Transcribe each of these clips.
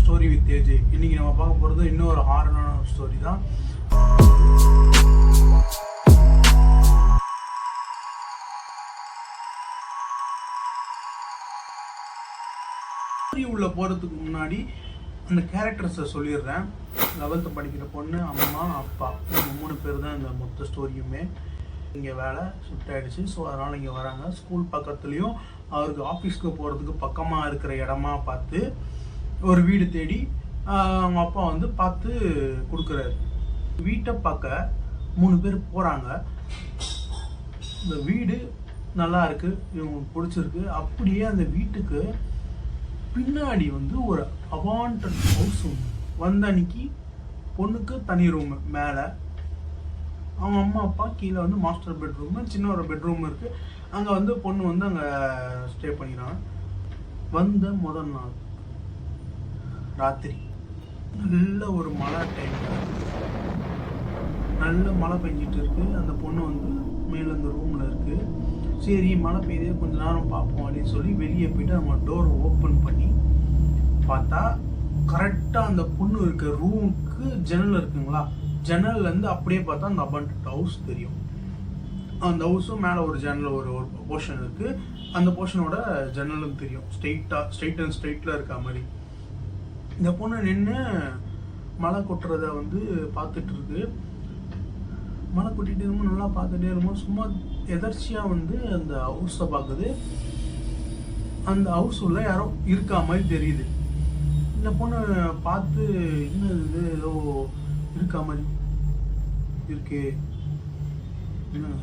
Story with AJ. இன்னைக்கு நம்ம பார்க்க போகிறது இன்னொரு ஹாரரான ஸ்டோரி தான். உள்ள போகிறதுக்கு முன்னாடி அந்த கேரக்டர்ஸை சொல்லிடுறேன். 11th படிக்கிற பொண்ணு, அம்மா, அப்பா, இவங்க 3 பேர் தான் இந்த மொத்த ஸ்டோரியுமே. இங்கே வேலை ஷிஃப்ட் ஆகிடுச்சு. ஸோ அதனால் இங்கே வராங்க. ஸ்கூல் பக்கத்துலேயும் அவருக்கு ஆஃபீஸ்க்கு போகிறதுக்கு பக்கமாக இருக்கிற இடமா பார்த்து ஒரு வீடு தேடி அவங்க அப்பா வந்து பார்த்து கொடுக்குறாரு. வீட்டை பார்க்க 3 பேர் போகிறாங்க. இந்த வீடு நல்லா இருக்குது, இவங்களுக்கு பிடிச்சிருக்கு. அப்படியே அந்த வீட்டுக்கு பின்னாடி வந்து ஒரு அவாண்டட் ஹவுஸ் ஒன்று வந்த அன்னைக்கு பொண்ணுக்கு தனி ரூமு மேலே, அவங்க அம்மா அப்பா கீழே வந்து மாஸ்டர் பெட்ரூமு, சின்ன ஒரு பெட்ரூம் இருக்குது. அங்கே வந்து பொண்ணு வந்து அங்கே ஸ்டே பண்ணிக்கிறாங்க. வந்த முதல் நாள் ராத்திரி நல்ல ஒரு மழை டைமில் நல்ல மழை பெஞ்சிட்டு இருக்குது. அந்த பொண்ணு வந்து மேலே அந்த ரூமில் இருக்குது. சரி மழை பெய்யுதே கொஞ்ச நேரம் பார்ப்போம் அப்படின்னு சொல்லி வெளியே போயிட்டு அவங்க டோர் ஓப்பன் பண்ணி பார்த்தா கரெக்டாக அந்த பொண்ணு இருக்க ரூமுக்கு ஜன்னல் இருக்குங்களா, ஜன்னல்லேருந்து அப்படியே பார்த்தா அந்த அபாண்டட் ஹவுஸ் தெரியும். அந்த ஹவுஸும் மேலே ஒரு ஜன்னல் ஒரு போர்ஷன் இருக்குது. அந்த போர்ஷனோட ஜன்னலும் தெரியும். ஸ்ட்ரெயிட்டில் இருக்க மாதிரி இந்த பொண்ணு நின்று மழை கொட்டுறத வந்து பார்த்துட்டு இருக்கு. மழை கொட்டிகிட்டே இருக்கும்போது நல்லா பார்த்துட்டே இருக்கும்போது சும்மா எதர்ச்சியாக வந்து அந்த ஹவுஸை பார்க்குது. அந்த ஹவுஸ் உள்ள யாரோ இருக்கா மாதிரி தெரியுது. இந்த பொண்ணு பார்த்து இன்னும் இது ஏதோ இருக்கா மாதிரி இருக்கு. இன்னும்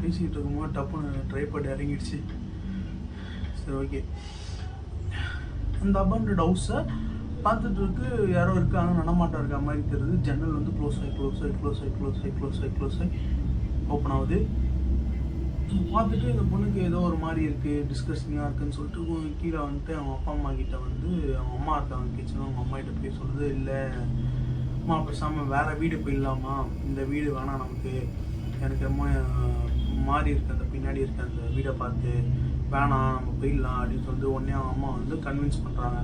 பேசிக்கிட்டு இருக்கும்போது டப்புன்னு ட்ரைபாட் இறங்கிடுச்சு. சரி ஓகே, அந்த அபாண்டட் ஹவுஸை பார்த்துட்டு இருக்கு. யாரோ இருக்காங்க, நடமாட்டம் இருக்க மாதிரி தெரியுது. ஜன்னல் வந்து க்ளோஸ் ஆகி ஓப்பன் ஆகுது. பார்த்துட்டு இந்த பொண்ணுக்கு ஏதோ ஒரு மாதிரி இருக்குது, டிஸ்கஸ்டிங்காக இருக்குதுன்னு சொல்லிட்டு கீழே வந்துட்டு அவங்க அப்பா அம்மா கிட்ட வந்து, அவங்க அம்மா இருக்காங்க கிச்சனும், அவங்க அம்மா கிட்ட போய் சொல்லுது, இல்லை அம்மா பேசாமல் வேறு வீடு போயிடலாமா, இந்த வீடு வேணாம் நமக்கு, எனக்கு ரொம்ப மாறி இருக்குது, அந்த பின்னாடி இருக்க அந்த வீடை பார்த்து வேணாம் நம்ம போயிடலாம் அப்படின்னு சொல்லிட்டு உடனே அவங்க அம்மா வந்து கன்வின்ஸ் பண்ணுறாங்க.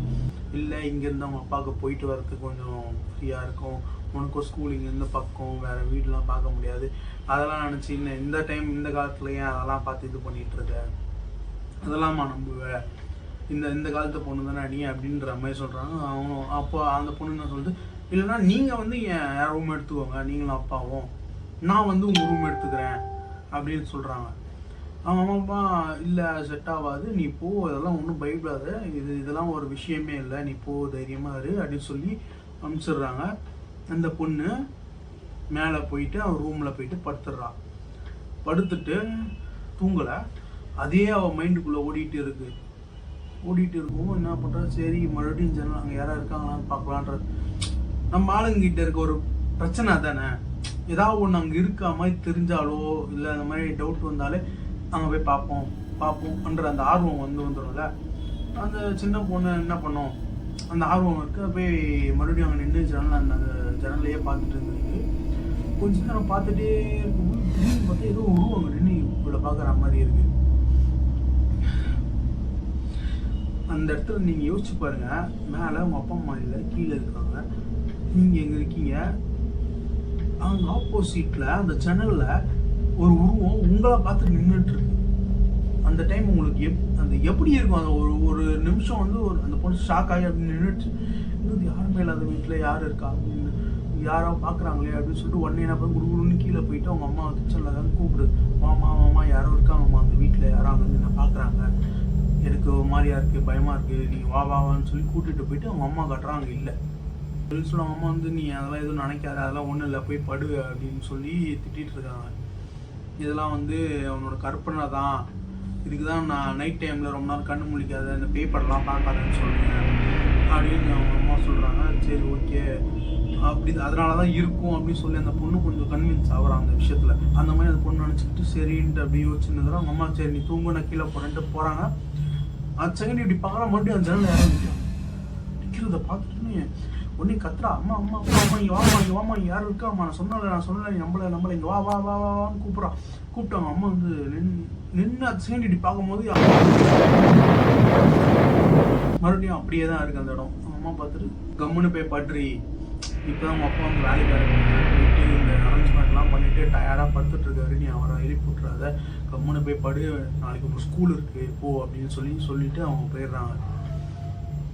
இல்லை இங்கேருந்து அவங்க அப்பாவுக்கு போயிட்டு வரதுக்கு கொஞ்சம் ஃப்ரீயாக இருக்கும், உனக்கும் ஸ்கூல் இங்கேருந்து பக்கம், வேறு வீடெலாம் பார்க்க முடியாது, அதெல்லாம் நினச்சி இந்த டைம் இந்த காலத்தில் ஏன் அதெல்லாம் பார்த்து இது பண்ணிகிட்ருக்க, அதெல்லாம்மா நம்புவேன், இந்த காலத்து பொண்ணு தானே நீ அப்படின்ற மாதிரி சொல்கிறாங்க. அவங்க அப்போ அந்த பொண்ணு என்ன சொல்லுது, இல்லைனா நீங்கள் வந்து என் ரூம் எடுத்துக்கோங்க, நீங்களும் அப்பாவும், நான் வந்து உங்கள் ரூம் எடுத்துக்கிறேன் அப்படின்னு சொல்கிறாங்க. அவங்க அம்மா அப்பா இல்லை செட் ஆகாது, நீ போ, இதெல்லாம் ஒன்றும் பயப்படாத, இதெல்லாம் ஒரு விஷயமே இல்லை, நீ போ தைரியமாக இரு அப்படின்னு சொல்லி அனுப்பிச்சிடுறாங்க. அந்த பொண்ணு மேலே போயிட்டு அவன் ரூமில் போயிட்டு படுத்துடுறான். படுத்துட்டு தூங்கலை, அதே அவள் மைண்டுக்குள்ளே ஓடிட்டு இருக்கும். என்ன பண்ணுறா, சரி மறுபடியும் ஜன்னல் அங்கே யாராவது இருக்காங்களான்னு பார்க்கலான்றது. நம்ம ஆளுங்கிட்ட இருக்க ஒரு பிரச்சனை தானே, ஏதாவது ஒன்று அங்கே இருக்கா மாதிரி தெரிஞ்சாலோ இல்லை அந்த மாதிரி டவுட் வந்தாலே அங்கே போய் பார்ப்போம்ன்ற அந்த ஆர்வம் வந்துடும்ல. அந்த சின்ன பொண்ணு என்ன பண்ணோம், அந்த ஆர்வம் இருக்கு, போய் மறுபடியும் அங்கே நின்று அந்த ஜன்னலையே பார்த்துட்டு இருந்துருக்கு. கொஞ்ச நேரம் பார்த்துட்டே இருக்கும்போது திடீர்னு பார்த்தா ஏதோ உருவம் அங்கே நின்று இவ்வளோ பார்க்குற மாதிரி இருக்கு. அந்த இடத்துல நீங்கள் யோசிச்சு பாருங்க, மேலே உங்கள் அப்பா அம்மா இல்லை, கீழே இருக்காங்க, நீங்கள் எங்கே இருக்கீங்க, அவங்க ஆப்போசிட்டில் அந்த ஜன்னலில் ஒரு உருவம் உங்களை பார்த்து நின்றுட்டு இருக்கு. அந்த டைம் உங்களுக்கு அந்த எப்படி இருக்கும், அந்த ஒரு நிமிஷம் வந்து அந்த பொண்ணு ஷாக் ஆகி அப்படி நின்றுட்டு, இன்னும் யாருமே இல்லாத வீட்டில் யார் இருக்கா அப்படின்னு, யாரோ பார்க்குறாங்களே அப்படின்னு சொல்லிட்டு உடனே என்ன பண்ணி குடுகுடுன்னு கீழே போயிட்டு அவங்க அம்மா கிச்சனில் தான் கூப்பிடு, மாமா யாரோ இருக்காங்கம்மா அந்த வீட்டில், யாரோ அங்கே வந்து நான் பார்க்குறாங்க, எனக்கு ஒரு மாதிரியா இருக்குது, பயமாக இருக்குது, நீங்கள் வான்னு சொல்லி கூட்டிகிட்டு போயிட்டு அவங்க அம்மா காட்டுறாங்க. இல்லை சொல்லி அவங்க அம்மா வந்து நீ அதெல்லாம் எதுவும் நினைக்காத, அதெல்லாம் ஒன்றும் இல்லை, போய் படு அப்படின்னு சொல்லி திட்டிகிட்டு இருக்காங்க. இதெல்லாம் வந்து அவனோட கற்பனை தான், இதுக்கு தான் நான் நைட் டைமில் ரொம்ப நேரம் கண்ணு முழிக்காத, இந்த பேப்பர்லாம் பார்க்காதன்னு சொல்லுவேன் அப்படின்னு அவங்க அம்மா சொல்கிறாங்க. சரி ஓகே அப்படி அதனால தான் இருக்கும் அப்படின்னு சொல்லி அந்த பொண்ணு கொஞ்சம் கன்வின்ஸ் ஆகிறாங்க அந்த விஷயத்தில். அந்த மாதிரி அந்த பொண்ணு நினச்சிக்கிட்டு சரின்ட்டு அப்படி யோசிச்சுன்னு அவங்க அம்மா சரி நீ தூங்கு நான் கீழே போகிறேன்ட்டு போகிறாங்க. அது செகண்ட் இப்படி பார்க்குறா, மறுபடியும் அந்த ஜன்னல் இறங்கிட்டோம். நிற்கிறத பார்த்துட்டு உடனே கத்துறா, அம்மா அம்மா அம்மா அம்மா இங்கே வாமா இங்கே யாரும் இருக்காம்மா, நான் சொன்னல நீ நம்பலை இங்கே வான்னு கூப்பிட்டாங்க. அம்மா வந்து நின்று அது செகண்ட் இப்படி பார்க்கும்போது மறுபடியும் அப்படியே தான் இருக்குது அந்த இடம். அம்மா பார்த்துட்டு கம்முன்னு போய் பட்றி, இப்போ தான் அவங்க அப்பா வந்து வேலைக்கு போயிட்டு இந்த அரேஞ்ச்மெண்ட்லாம் பண்ணிவிட்டு டயர்டாக படுத்துட்ருக்காரு, நீ அவரை எழுப்பி விட்றாத, கம்முன்னு போய் படு, நாளைக்கு ஒரு ஸ்கூல் இருக்குது போ அப்படின்னு சொல்லிட்டு அவங்க போயிடுறாங்க.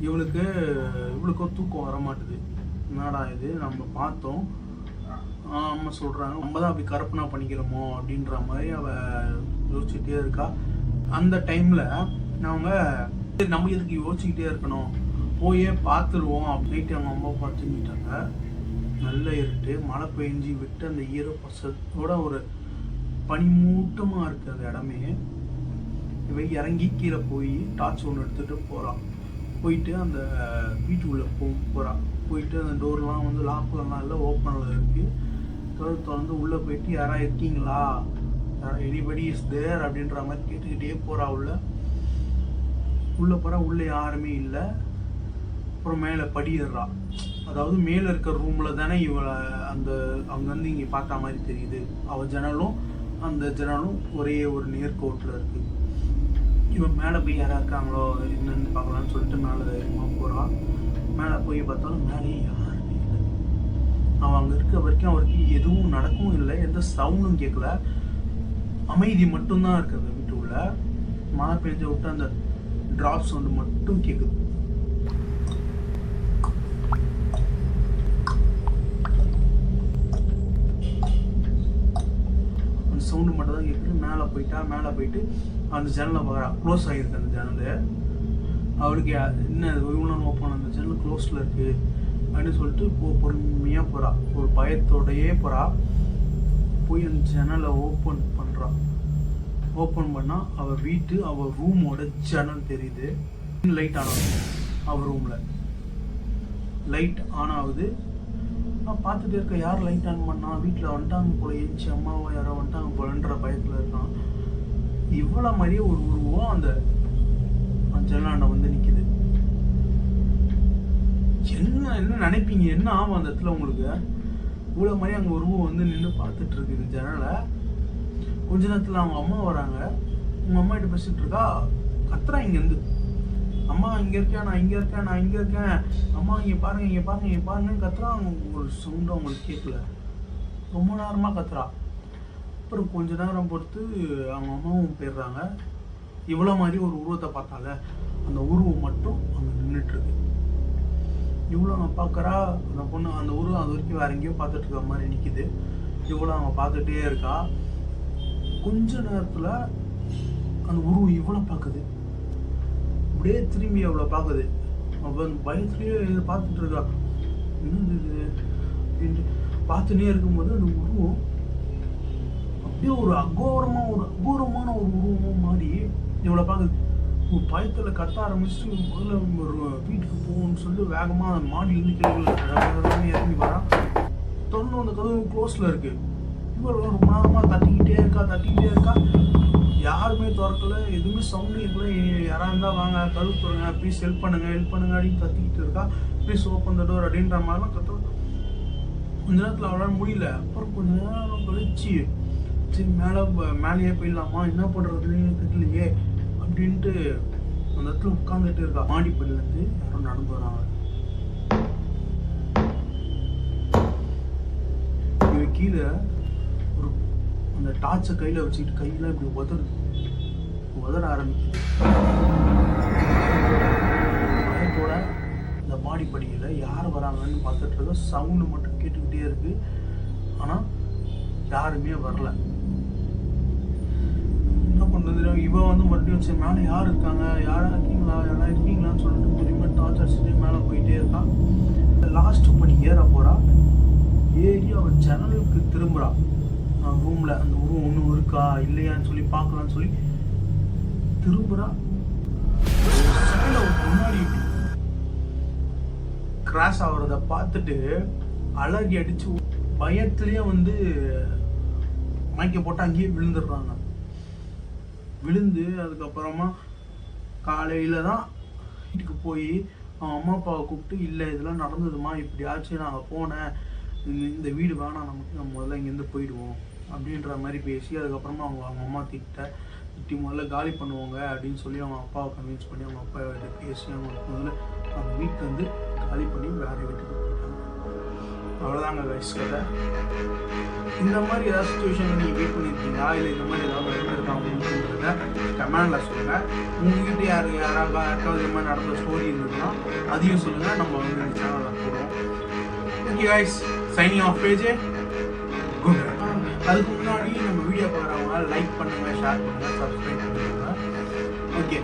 இவளுக்கும் தூக்கம் வர மாட்டுது. என்னடா இது நம்ம பார்த்தோம், அம்மா சொல்கிறாங்க நம்ம தான் அப்படி கற்பனை பண்ணிக்கிறோமோ அப்படின்ற மாதிரி அவள் யோசிச்சுட்டே இருக்கா. அந்த டைமில் அவங்க நம்ம எதுக்கு யோசிச்சுக்கிட்டே இருக்கணும், போயே பார்த்துருவோம் அப்படின்ட்டு அவங்க அம்மா பார்த்துக்கிட்டாங்க. நல்ல இருட்டு, மழை பெஞ்சு விட்டு அந்த ஈரப்பசத்தோட ஒரு பனிமூட்டமாக இருக்குது அந்த இடமே. இவை இறங்கி கீழே போய் டார்ச் ஒன்று எடுத்துகிட்டு போகிறான். போயிட்டு அந்த வீட்டுக்குள்ளே போகிறான். போயிட்டு அந்த டோர்லாம் வந்து லாக்லாம் இல்லை, ஓப்பனில் இருக்குது. திறந்து உள்ளே போயிட்டு யாராவது இருக்கீங்களா, எனிபடி இஸ் தேர் அப்படின்ற மாதிரி கேட்டுக்கிட்டே போகிறா. உள்ளே போகிறா, உள்ளே யாருமே இல்லை. அப்புறம் மேலே படிடுறா. அதாவது மேலே இருக்கிற ரூமில் தானே இவளை அங்கேருந்து இங்கே பார்த்தா மாதிரி தெரியுது. அவள் ஜன்னலும் அந்த ஜன்னலும் ஒரே ஒரு நேர்கோட்டில் இருக்குது. இவன் மேலே போய் யாராக இருக்காங்களோ என்னென்னு பார்க்கலான்னு சொல்லிட்டு மேலே தைரியமாக போகிறான். மேலே போய் பார்த்தாலும் மேலேயே யாருமே இல்லை. அவன் அங்கே இருக்க வரைக்கும் அவருக்கு எதுவும் நடக்கவும் இல்லை, எந்த சவுண்டும் கேட்கல, அமைதி மட்டும்தான் இருக்குது வீட்டுக்குள்ள. மழை பெஞ்ச விட்டு அந்த டிராப் சவுண்டு மட்டும் கேட்குது. அந்த சவுண்டு மட்டும் தான் கேட்குது. மேலே போயிட்டு அந்த ஜன்னலை பார்க்குறா. க்ளோஸ் ஆகிருக்கு அந்த ஜன்னல். அவளுக்கு என்ன இவ்வளோ ஓப்பன், அந்த ஜன்னல் க்ளோஸில் இருக்குது அப்படின்னு சொல்லிட்டு பொறுமையாக போகிறா. ஒரு பயத்தோடையே போகிறா. போய் அந்த ஜன்னலை ஓப்பன் பண்ணுறா. ஓப்பன் பண்ணால் அவள் ரூமோட ஜன்னல் தெரியுது. லைட் ஆன் ஆகுது. அவள் ரூமில் லைட் ஆன் ஆகுது. நான் பார்த்துட்டு இருக்க, யார் லைட் ஆன் பண்ணா, வீட்டில் வந்துட்டாங்க போல, ஏஞ்சி அம்மாவோ யாரோ வந்துட்டாங்க போலன்ற பயத்தில் இருக்கான். இவ்வளோ மாதிரியே ஒரு உருவம் அந்த ஜன்னலாண்ட வந்து நிற்கிது. என்ன நினைப்பீங்க, என்ன ஆகும் அந்த இடத்துல உங்களுக்கு? இவ்வளோ மாதிரி அங்கே உருவம் வந்து நின்று பார்த்துட்டு இருக்கு இந்த ஜன்னலை. கொஞ்ச நேரத்தில் அவங்க அம்மா வராங்க. உங்கள் அம்மா கிட்ட பேசிட்டு இருக்கா. கத்துறா இங்கேருந்து, அம்மா இங்கே இருக்கேன், நான் இங்கே இருக்கேன், அம்மா இங்கே பாருங்கன்னு கத்துறா. ஒரு சவுண்டு அவங்களுக்கு கேட்கல. ரொம்ப நேரமாக கத்துறா. அப்புறம் கொஞ்ச நேரம் பொறுத்து அவங்க அம்மாவும் போயிடுறாங்க. இவ்வளோ மாதிரி ஒரு உருவத்தை பார்த்தால, அந்த உருவம் மட்டும் அங்கே நின்றுட்டுருக்கு. இவ்வளோ நான் பார்க்குறா. அந்த பொண்ணு அந்த உருவம் அது வரைக்கும் வேற எங்கேயோ பார்த்துட்டு இருக்க மாதிரி நிற்கிது. இவ்வளோ அவங்க பார்த்துட்டே இருக்கா. கொஞ்ச நேரத்தில் அந்த உருவம் இவ்வளோ பார்க்குது. அப்படியே திரும்பி அவ்வளோ பார்க்குது. அவள் அந்த பயத்துலேயே பார்த்துட்டு இருக்கா. என்னது இது அப்படின்ட்டு பார்த்துட்டே இருக்கும்போது அந்த உருவம் அப்படியே ஒரு அகோரமான ஒரு உருவமாக மாறி இவ்வளோ பார்க்குது. பயத்தில் கத்த ஆரம்பிச்சுட்டு முதல்ல ஒரு வீட்டுக்கு போகணும்னு சொல்லி வேகமாக மாடியிலேருந்து கிளம்பி இறங்கி வரா. தொடர்ந்து அந்த கதவு க்ளோஸில் இருக்குது. இவ்வளோ ரொம்ப நேரமாக தட்டிக்கிட்டே இருக்கா. யாருமே திறக்கல, எதுவுமே சவுண்டு கேட்கல. யாராக இருந்தால் வாங்க, கதவு திறங்க, ப்ளீஸ் ஹெல்ப் பண்ணுங்க அப்படின்னு கத்திக்கிட்டு இருக்கா. ப்ளீஸ் ஓப்பன் த டோர் அப்படின்ற மாதிரிலாம் கத்த. கொஞ்ச நேரத்தில் அவளால் முடியல. அப்புறம் கொஞ்ச நேரம் கழிச்சு சரி மேலேயே போயிடலாமா, என்ன பண்ணுறதுன்னு தெரியலையே அப்படின்ட்டு அந்த இடத்துல உட்காந்துட்டு இருக்கா. மாடிப்படியிலேருந்து யாரும் நடந்து வராங்க. இவ கீழே ஒரு அந்த டார்ச்சை கையில் வச்சுக்கிட்டு கையெல்லாம் இப்படி உதற ஆரம்பிக்குது. பயத்தோட இந்த மாடிப்படியில் யார் வராங்கன்னு பார்த்துட்டு இருக்க. சவுண்டு மட்டும் கேட்டுக்கிட்டே இருக்கு. ஆனால் யாருமே வரல. என்ன பண்ணுறது? இவன் வந்து மறுபடியும் சரி மேலே யார் இருக்காங்க, யாராக இருக்கீங்களான்னு சொல்லிட்டு பொறுமையாக டார்ச் அடிச்சுட்டு மேலே போயிட்டே இருக்கான். லாஸ்ட் படி ஏற போகிறா. ஏறி அவள் ஜன்னலுக்கு திரும்புகிறா. ரூமில் அந்த உருவம் ஒன்றும் இருக்கா இல்லையான்னு சொல்லி பார்க்கலான்னு சொல்லி திரும்புகிறா. முன்னாடி கிராஸ் ஆகுறத பார்த்துட்டு அலறி அடிச்சு பயத்துலேயே வந்து மயக்க போட்டு அங்கேயே விழுந்துடுறாங்க. விழுந்து அதுக்கப்புறமா காலையில் தான் வீட்டுக்கு போய் அவன் அம்மா அப்பாவை கூப்பிட்டு, இல்லை இதெல்லாம் நடந்ததுமா, இப்படி ஆச்சு, நாங்கள் போனேன், இந்த வீடு வேணாம் நமக்கு, நம்ம முதல்ல இங்கேருந்து போயிடுவோம் அப்படின்ற மாதிரி பேசி அதுக்கப்புறமா அவங்க அம்மா திட்டி முதல்ல காலி பண்ணுவாங்க அப்படின்னு சொல்லி அவங்க அப்பாவை கன்வின்ஸ் பண்ணி அவங்க அப்பா பேசி அவங்க முதல்ல அவங்க வீட்டுக்கு வந்து காலி பண்ணி வேற வீட்டுக்கு போயிட்டாங்க. அவ்வளோதாங்க கைஸ் கதை. இந்த மாதிரி ஏதாவது சுச்சுவேஷன் நீங்கள் வெயிட் பண்ணியிருக்கீங்களா, இல்லை இந்த மாதிரி ஏதாவது நடந்திருக்கா உங்களுக்குன்றத கமெண்டில் சொல்லுங்கள். உங்ககிட்ட யாராவது இந்த மாதிரி நடந்த ஸ்டோரி இருந்ததுன்னா அதையும் சொல்லுங்கள், நம்ம வந்து இந்த சேனலில் போடுவோம். Okay guys, signing off page. அதுக்கு முன்னாடி நம்ம வீடியோ பார்க்குறவங்க லைக் பண்ணுங்கள், ஷேர் பண்ணுங்கள், சப்ஸ்கிரைப் பண்ணுங்கள். ஓகே.